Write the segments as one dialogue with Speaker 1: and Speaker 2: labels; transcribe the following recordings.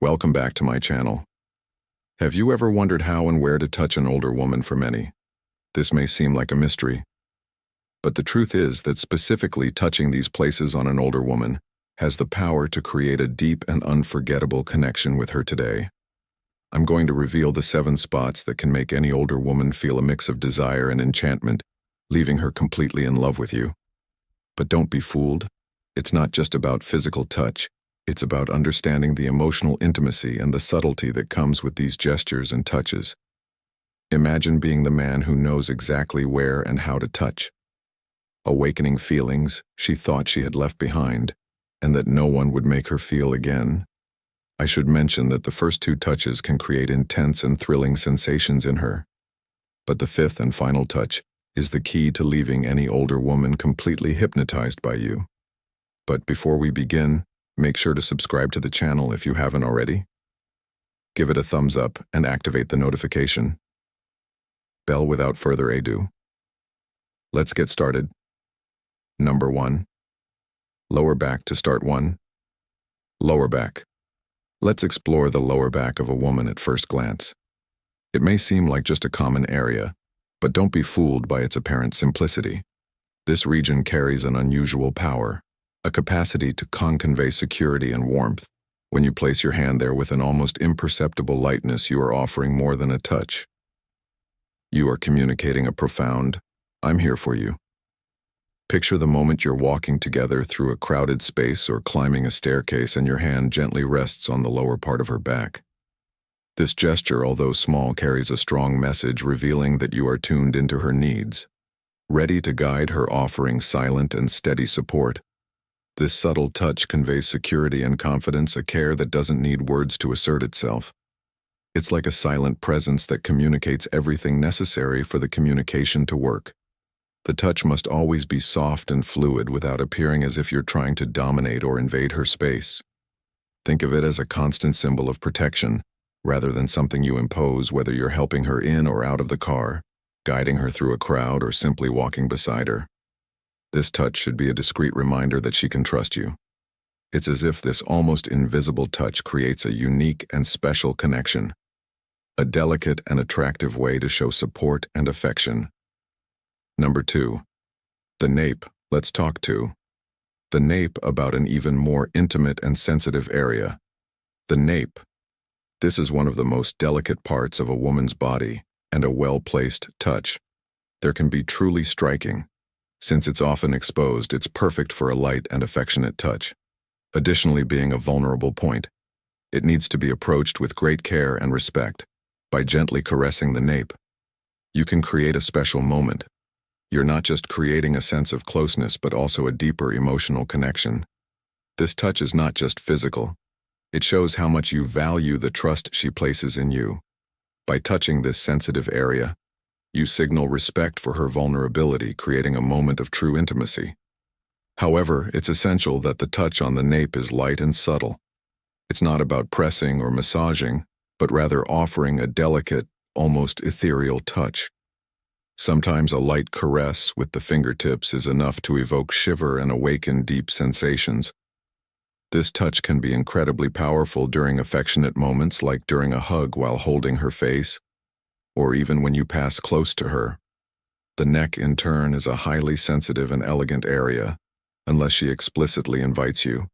Speaker 1: Welcome back to my channel. Have you ever wondered how and where to touch an older woman? For many, this may seem like a mystery, but the truth is that specifically touching these places on an older woman has the power to create a deep and unforgettable connection with her today. I'm going to reveal the 7 spots that can make any older woman feel a mix of desire and enchantment, leaving her completely in love with you. But don't be fooled. It's not just about physical touch. It's about understanding the emotional intimacy and the subtlety that comes with these gestures and touches. Imagine being the man who knows exactly where and how to touch, awakening feelings she thought she had left behind, and that no one would make her feel again. I should mention that the first 2 touches can create intense and thrilling sensations in her. But the 5th and final touch is the key to leaving any older woman completely hypnotized by you. But before we begin, make sure to subscribe to the channel if you haven't already. Give it a thumbs up and activate the notification bell without further ado. Let's get started. Number 1. Lower back to start. 1. Lower back. Let's explore the lower back of a woman at first glance. It may seem like just a common area, but don't be fooled by its apparent simplicity. This region carries an unusual power, a capacity to convey security and warmth. When you place your hand there with an almost imperceptible lightness, you are offering more than a touch. You are communicating a profound, "I'm here for you." Picture the moment you're walking together through a crowded space or climbing a staircase and your hand gently rests on the lower part of her back. This gesture, although small, carries a strong message revealing that you are tuned into her needs, ready to guide her, offering silent and steady support. This subtle touch conveys security and confidence, a care that doesn't need words to assert itself. It's like a silent presence that communicates everything necessary for the communication to work. The touch must always be soft and fluid without appearing as if you're trying to dominate or invade her space. Think of it as a constant symbol of protection, rather than something you impose, whether you're helping her in or out of the car, guiding her through a crowd, or simply walking beside her. This touch should be a discreet reminder that she can trust you. It's as if this almost invisible touch creates a unique and special connection, a delicate and attractive way to show support and affection. Number 2. The nape. Let's talk to the nape about an even more intimate and sensitive area. The nape. This is one of the most delicate parts of a woman's body, and a well-placed touch there can be truly striking. Since it's often exposed, it's perfect for a light and affectionate touch. Additionally, being a vulnerable point, it needs to be approached with great care and respect. By gently caressing the nape, you can create a special moment. You're not just creating a sense of closeness, but also a deeper emotional connection. This touch is not just physical. It shows how much you value the trust she places in you. By touching this sensitive area, you signal respect for her vulnerability, creating a moment of true intimacy. However, it's essential that the touch on the nape is light and subtle. It's not about pressing or massaging, but rather offering a delicate, almost ethereal touch. Sometimes a light caress with the fingertips is enough to evoke shiver and awaken deep sensations. This touch can be incredibly powerful during affectionate moments, like during a hug while holding her face, or even when you pass close to her. The neck, in turn, is a highly sensitive and elegant area, unless she explicitly invites you.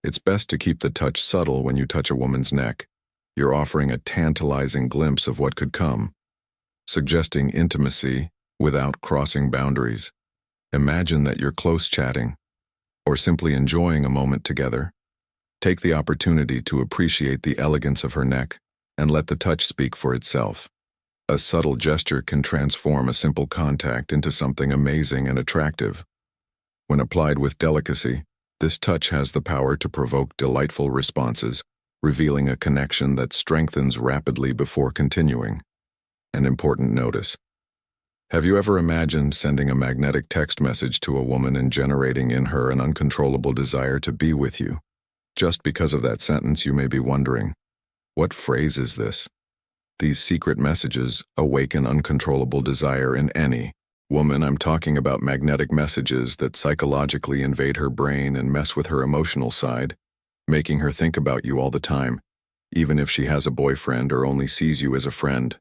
Speaker 1: It's best to keep the touch subtle. When you touch a woman's neck, you're offering a tantalizing glimpse of what could come, suggesting intimacy without crossing boundaries. Imagine that you're close chatting, or simply enjoying a moment together. Take the opportunity to appreciate the elegance of her neck, and let the touch speak for itself. A subtle gesture can transform a simple contact into something amazing and attractive. When applied with delicacy, this touch has the power to provoke delightful responses, revealing a connection that strengthens rapidly before continuing. An important notice. Have you ever imagined sending a magnetic text message to a woman and generating in her an uncontrollable desire to be with you? Just because of that sentence, you may be wondering, what phrase is this? These secret messages awaken uncontrollable desire in any woman. I'm talking about magnetic messages that psychologically invade her brain and mess with her emotional side, making her think about you all the time. even if she has a boyfriend or only sees you as a friend.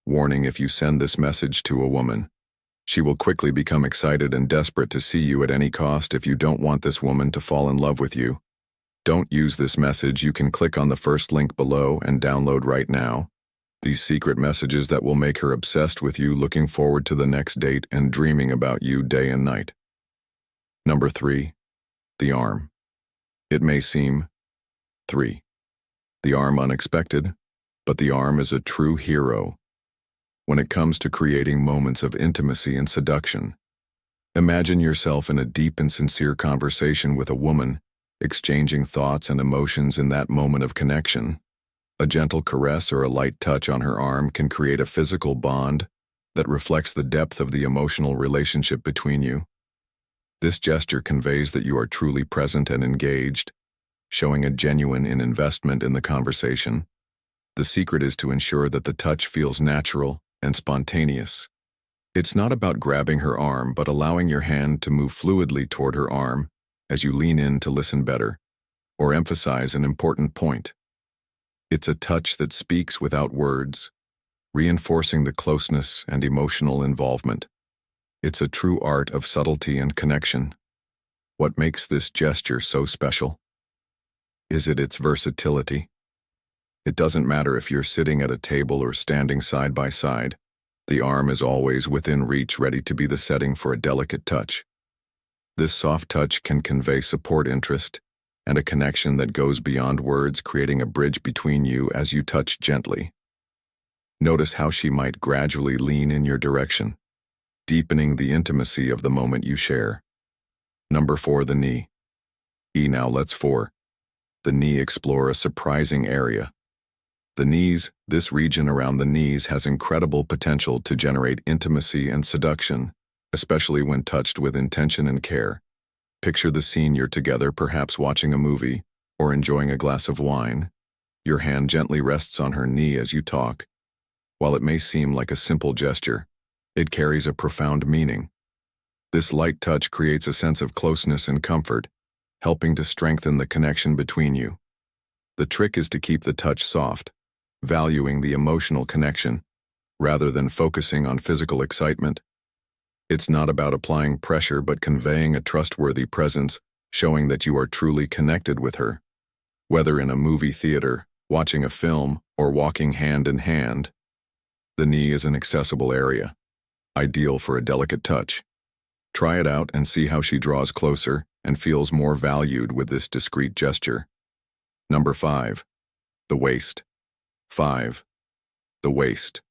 Speaker 1: Warning: if you send this message to a woman, she will quickly become excited and desperate to see you at any cost. If you don't want this woman to fall in love with you, don't use this message. You can click on the first link below and download right now these secret messages that will make her obsessed with you, looking forward to the next date, and dreaming about you day and night. Number 3. The arm. It may seem 3. The arm unexpected, but the arm is a true hero when it comes to creating moments of intimacy and seduction. Imagine yourself in a deep and sincere conversation with a woman, exchanging thoughts and emotions in that moment of connection. A gentle caress or a light touch on her arm can create a physical bond that reflects the depth of the emotional relationship between you. This gesture conveys that you are truly present and engaged, showing a genuine investment in the conversation. The secret is to ensure that the touch feels natural and spontaneous. It's not about grabbing her arm, but allowing your hand to move fluidly toward her arm as you lean in to listen better or emphasize an important point. It's a touch that speaks without words, reinforcing the closeness and emotional involvement. It's a true art of subtlety and connection. What makes this gesture so special? Is it its versatility? It doesn't matter if you're sitting at a table or standing side by side. The arm is always within reach, ready to be the setting for a delicate touch. This soft touch can convey support, interest, and a connection that goes beyond words, creating a bridge between you as you touch gently. Notice how she might gradually lean in your direction, deepening the intimacy of the moment you share. Number 4. The knee. Now let's 4. The knee. Explore a surprising area. The knees, this region around the knees, has incredible potential to generate intimacy and seduction, especially when touched with intention and care. Picture the scene: you're together, perhaps watching a movie or enjoying a glass of wine. Your hand gently rests on her knee as you talk. While it may seem like a simple gesture, it carries a profound meaning. This light touch creates a sense of closeness and comfort, helping to strengthen the connection between you. The trick is to keep the touch soft, valuing the emotional connection rather than focusing on physical excitement. It's not about applying pressure, but conveying a trustworthy presence, showing that you are truly connected with her. Whether in a movie theater, watching a film, or walking hand in hand, the knee is an accessible area, ideal for a delicate touch. Try it out and see how she draws closer and feels more valued with this discreet gesture. Number 5. The waist. 5. The waist.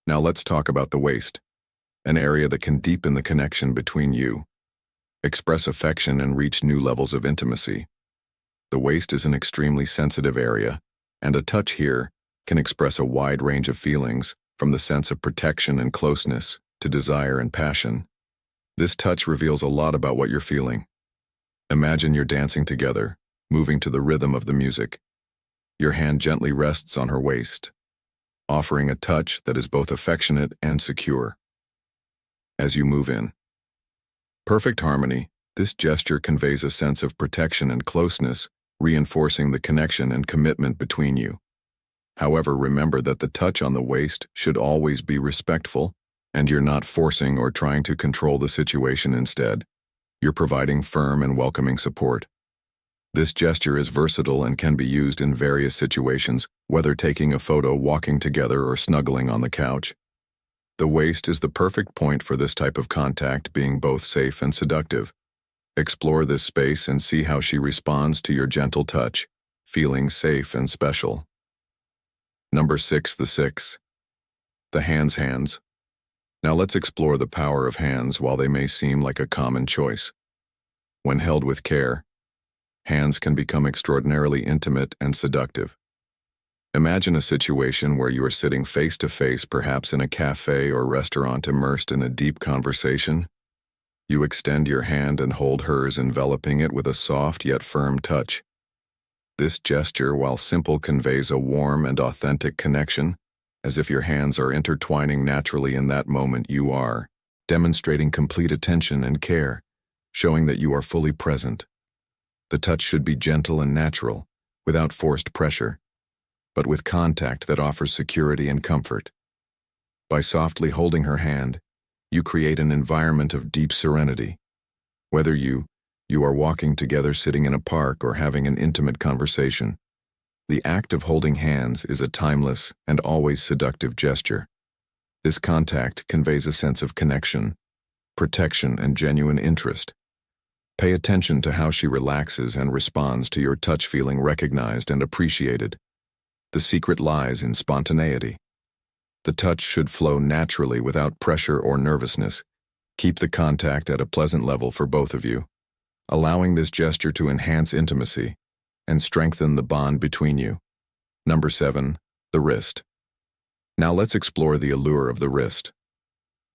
Speaker 1: Now let's talk about the waist, an area that can deepen the connection between you, express affection, and reach new levels of intimacy. The waist is an extremely sensitive area, and a touch here can express a wide range of feelings, from the sense of protection and closeness to desire and passion. This touch reveals a lot about what you're feeling. Imagine you're dancing together, moving to the rhythm of the music. Your hand gently rests on her waist, offering a touch that is both affectionate and secure. As you move in perfect harmony, this gesture conveys a sense of protection and closeness, reinforcing the connection and commitment between you. However, remember that the touch on the waist should always be respectful, and you're not forcing or trying to control the situation. Instead, you're providing firm and welcoming support. This gesture is versatile and can be used in various situations, whether taking a photo, walking together, or snuggling on the couch. The waist is the perfect point for this type of contact, being both safe and seductive. Explore this space and see how she responds to your gentle touch, feeling safe and special. Number 6. The 6. The hands. Now let's explore the power of hands. While they may seem like a common choice, when held with care, hands can become extraordinarily intimate and seductive. Imagine a situation where you are sitting face to face, perhaps in a cafe or restaurant, immersed in a deep conversation. You extend your hand and hold hers, enveloping it with a soft yet firm touch. This gesture, while simple, conveys a warm and authentic connection, as if your hands are intertwining naturally in that moment. You are demonstrating complete attention and care, showing that you are fully present. The touch should be gentle and natural, without forced pressure. but with contact that offers security and comfort. By softly holding her hand, you create an environment of deep serenity. Whether you are walking together sitting in a park or having an intimate conversation, the act of holding hands is a timeless and always seductive gesture. This contact conveys a sense of connection, protection, and genuine interest. Pay attention to how she relaxes and responds to your touch, feeling recognized and appreciated. The secret lies in spontaneity. The touch should flow naturally without pressure or nervousness. Keep the contact at a pleasant level for both of you, allowing this gesture to enhance intimacy and strengthen the bond between you. Number 7, the wrist. Now let's explore the allure of the wrist.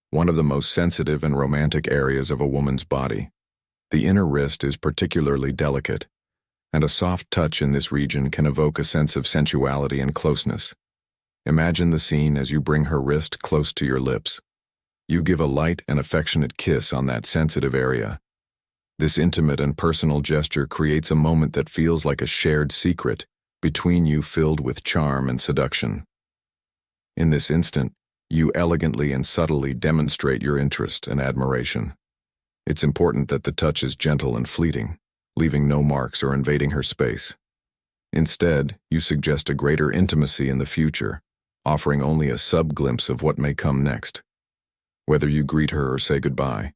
Speaker 1: One of the most sensitive and romantic areas of a woman's body. The inner wrist is particularly delicate, and a soft touch in this region can evoke a sense of sensuality and closeness. Imagine the scene as you bring her wrist close to your lips. You give a light and affectionate kiss on that sensitive area. This intimate and personal gesture creates a moment that feels like a shared secret between you, filled with charm and seduction. In this instant, you elegantly and subtly demonstrate your interest and admiration. It's important that the touch is gentle and fleeting, leaving no marks or invading her space. Instead, you suggest a greater intimacy in the future, offering only a sub-glimpse of what may come next. Whether you greet her or say goodbye,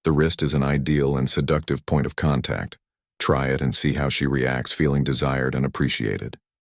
Speaker 1: the wrist is an ideal and seductive point of contact. Try it and see how she reacts, feeling desired and appreciated.